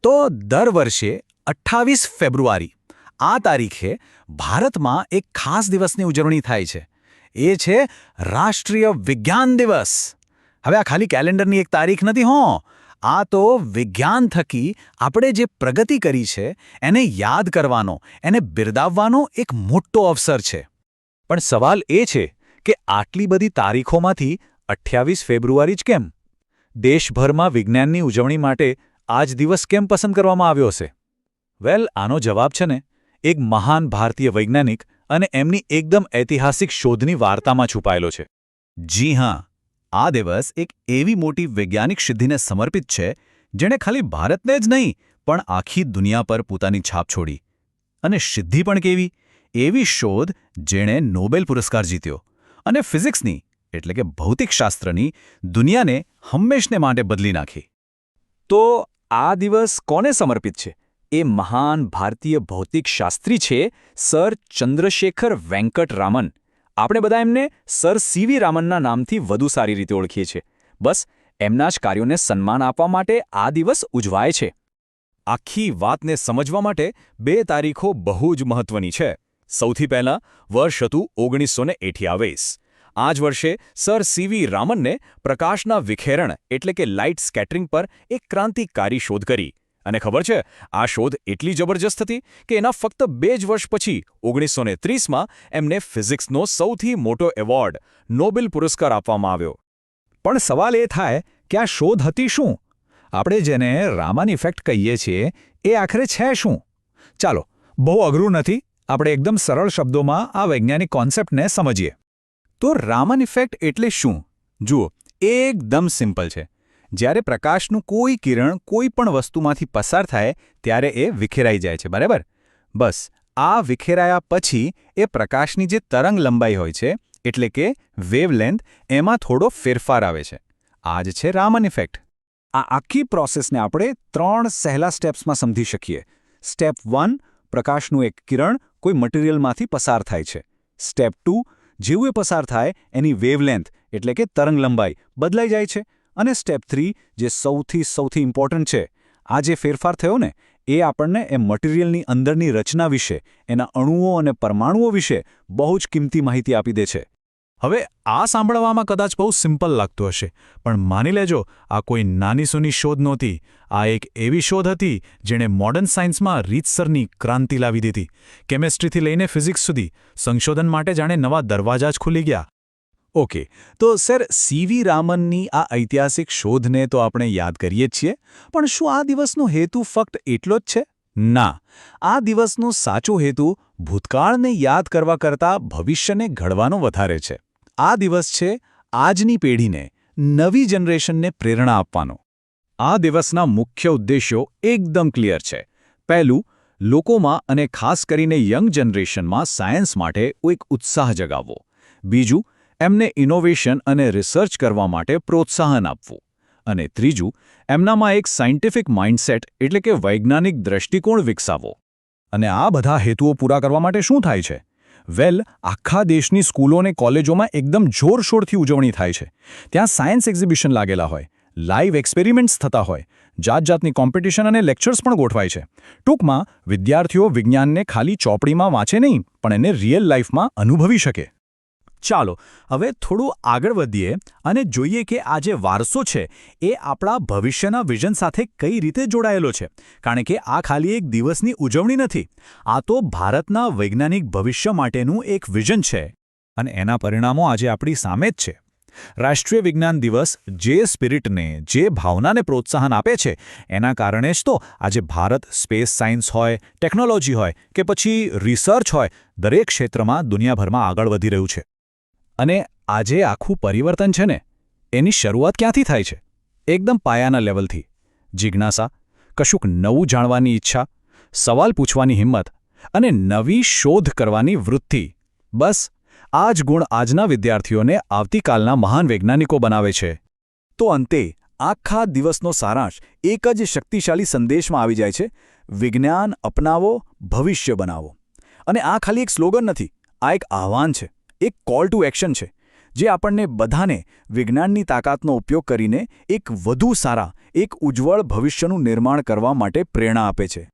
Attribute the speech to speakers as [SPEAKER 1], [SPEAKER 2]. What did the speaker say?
[SPEAKER 1] તો દર વર્ષે 28 ફેબ્રુઆરી આ તારીખે ભારતમાં એક ખાસ દિવસની ઉજવણી થાય છે. એ છે રાષ્ટ્રીય વિજ્ઞાન દિવસ. હવે આ ખાલી કેલેન્ડરની એક તારીખ નથી હો. આ તો વિજ્ઞાન થકી આપણે જે પ્રગતિ કરી છે એને યાદ કરવાનો, એને બિરદાવવાનો એક મોટો અવસર છે.
[SPEAKER 2] પણ સવાલ એ છે કે આટલી બધી તારીખોમાંથી 28 ફેબ્રુઆરી જ કેમ? દેશભરમાં વિજ્ઞાનની ઉજવણી માટે આ જ દિવસ કેમ પસંદ કરવામાં આવ્યો હશે? આનો જવાબ છે ને એક મહાન ભારતીય વૈજ્ઞાનિક અને એમની એકદમ ઐતિહાસિક શોધની વાર્તામાં છુપાયેલો છે.
[SPEAKER 1] જી હા, આ દિવસ એક એવી મોટી વૈજ્ઞાનિક સિદ્ધિને સમર્પિત છે જેણે ખાલી ભારતને જ નહીં પણ આખી દુનિયા પર પોતાની છાપ છોડી. અને સિદ્ધિ પણ કેવી? એવી શોધ જેણે નોબેલ પુરસ્કાર જીત્યો અને ફિઝિક્સની એટલે કે ભૌતિકશાસ્ત્રની દુનિયાને હંમેશને માટે બદલી નાખી.
[SPEAKER 2] તો આ દિવસ કોને સમર્પિત છે? એ મહાન ભારતીય ભૌતિકશાસ્ત્રી છે સર ચંદ્રશેખર વેંકટ રામન. આપણે બધા એમને સર સીવી રામનના નામથી વધુ સારી રીતે ઓળખીએ છીએ. બસ એમના જ કાર્યોને સન્માન આપવા માટે આ દિવસ ઉજવાય છે.
[SPEAKER 3] આખી વાતને સમજવા માટે 2 તારીખો બહુ જ મહત્વની છે. સૌથી પહેલાં વર્ષ હતું 1928. આ જ વર્ષે સર સીવી રામનને પ્રકાશના વિખેરણ એટલે કે લાઇટ સ્કેટરિંગ પર એક ક્રાંતિકારી શોધ કરી. અને ખબર છે, આ શોધ એટલી જબરજસ્ત હતી કે એના ફક્ત 2 જ વર્ષ પછી 1930માં એમને ફિઝિક્સનો સૌથી મોટો એવોર્ડ નોબેલ પુરસ્કાર આપવામાં આવ્યો.
[SPEAKER 2] પણ સવાલ એ થાય કે આ શોધ હતી શું? આપણે જેને રામન ઇફેક્ટ કહીએ છીએ એ આખરે છે શું? ચાલો, બહુ અઘરું નથી. આપણે એકદમ સરળ શબ્દોમાં આ વૈજ્ઞાનિક કોન્સેપ્ટને સમજીએ.
[SPEAKER 1] તો રામન ઇફેક્ટ એટલે શું? જુઓ, એકદમ સિમ્પલ છે. જ્યારે પ્રકાશનું કોઈ કિરણ કોઈ પણ વસ્તુમાંથી પસાર થાય ત્યારે એ વિખેરાઈ જાય છે, બરાબર? બસ આ વિખેરાયા પછી એ પ્રકાશની જે તરંગ લંબાઈ હોય છે એટલે કે વેવલેન્થ, એમાં થોડો ફેરફાર આવે છે. આ જ છે રામન ઇફેક્ટ.
[SPEAKER 2] આ આખી પ્રોસેસને આપણે 3 સહેલા સ્ટેપ્સમાં સમજી શકીએ. સ્ટેપ 1, પ્રકાશનું એક કિરણ કોઈ મટીરિયલમાંથી પસાર થાય છે. સ્ટેપ 2, જેવું એ પસાર થાય એની વેવલેન્થ એટલે કે તરંગ લંબાઈ બદલાઈ જાય છે. અને સ્ટેપ 3, જે સૌથી ઇમ્પોર્ટન્ટ છે, આ જે ફેરફાર થયો ને એ આપણને એ મટીરિયલની અંદરની રચના વિશે, એના અણુઓ અને પરમાણુઓ વિશે બહુ જ કિંમતી માહિતી આપી દે છે.
[SPEAKER 1] હવે આ સાંભળવામાં કદાચ બહુ સિમ્પલ લાગતું હશે, પણ માની લેજો આ કોઈ નાની સૂની શોધ નહોતી. આ એક એવી શોધ હતી જેણે મોડર્ન સાયન્સમાં રીતસરની ક્રાંતિ લાવી દીધી. કેમેસ્ટ્રીથી લઈને ફિઝિક્સ સુધી સંશોધન માટે જાણે નવા દરવાજા જ ખુલી ગયા. ઓકે, તો સર સીવી રામનની આ ઐતિહાસિક શોધને તો આપણે યાદ કરીએ જ છીએ, પણ શું આ દિવસનો હેતુ ફક્ત એટલો જ છે? ના, આ દિવસનો સાચો હેતુ ભૂતકાળને યાદ કરવા કરતાં ભવિષ્યને ઘડવાનો વધારે છે. આ દિવસ છે આજની પેઢીને, નવી જનરેશનને પ્રેરણા આપવાનો. આ દિવસના મુખ્ય ઉદ્દેશ્યો એકદમ ક્લિયર છે. પહેલું, લોકોમાં અને ખાસ કરીને યંગ જનરેશનમાં સાયન્સ માટે એક ઉત્સાહ જગાવવો. બીજું, એમને ઇનોવેશન અને રિસર્ચ કરવા માટે પ્રોત્સાહન આપવું. અને ત્રીજું, એમનામાં એક સાયન્ટિફિક માઇન્ડસેટ એટલે કે વૈજ્ઞાનિક દ્રષ્ટિકોણ વિકસાવવો. અને આ બધા હેતુઓ પૂરા કરવા માટે શું થાય છે? આખા દેશની સ્કૂલો અને કોલેજોમાં એકદમ જોરશોરથી ઉજવણી થાય છે. ત્યાં સાયન્સ એક્ઝિબિશન લાગેલા હોય, લાઇવ એક્સપેરિમેન્ટ્સ થતા હોય, જાતજાતની કોમ્પિટિશન અને લેક્ચર્સ પણ ગોઠવાય છે. ટૂંકમાં વિદ્યાર્થીઓ વિજ્ઞાનને ખાલી ચોપડીમાં વાંચે નહીં, પણ એને રિયલ લાઈફમાં અનુભવી શકે. ચાલો હવે થોડું આગળ વધીએ અને જોઈએ કે આ જે વારસો છે એ આપણા ભવિષ્યના વિઝન સાથે કઈ રીતે જોડાયેલો છે. કારણ કે આ ખાલી એક દિવસની ઉજવણી નથી. આ તો ભારતના વૈજ્ઞાનિક ભવિષ્ય માટેનું એક વિઝન છે. અને એના પરિણામો આજે આપણી સામે જ છે. રાષ્ટ્રીય વિજ્ઞાન દિવસ જે સ્પિરિટને, જે ભાવનાને પ્રોત્સાહન આપે છે, એના કારણે જ તો આજે ભારત સ્પેસ સાયન્સ હોય, ટેકનોલોજી હોય કે પછી રિસર્ચ હોય, દરેક ક્ષેત્રમાં દુનિયાભરમાં આગળ વધી રહ્યું છે. અને આજે આખું પરિવર્તન છે ને, એની શરૂઆત ક્યાંથી થાય છે? એકદમ પાયાના લેવલથી. જિજ્ઞાસા, કશુંક નવું જાણવાની ઈચ્છા, સવાલ પૂછવાની હિંમત અને નવી શોધ કરવાની વૃત્તિ. બસ આ જ ગુણ આજના વિદ્યાર્થીઓને આવતીકાલના મહાન વૈજ્ઞાનિકો બનાવે છે. તો અંતે આખા દિવસનો સારાંશ એક જ શક્તિશાળી સંદેશમાં આવી જાય છે: વિજ્ઞાન અપનાવો, ભવિષ્ય બનાવો. અને આ ખાલી એક સ્લોગન નથી, આ એક આહ્વાન છે, એક કોલ ટુ એક્શન છે.
[SPEAKER 2] જે આપણને બધાને વિજ્ઞાનની તાકાતનો ઉપયોગ કરીને એક વધુ સારા, એક ઉજ્જવળ ભવિષ્યનું નિર્માણ કરવા માટે પ્રેરણા આપે છે.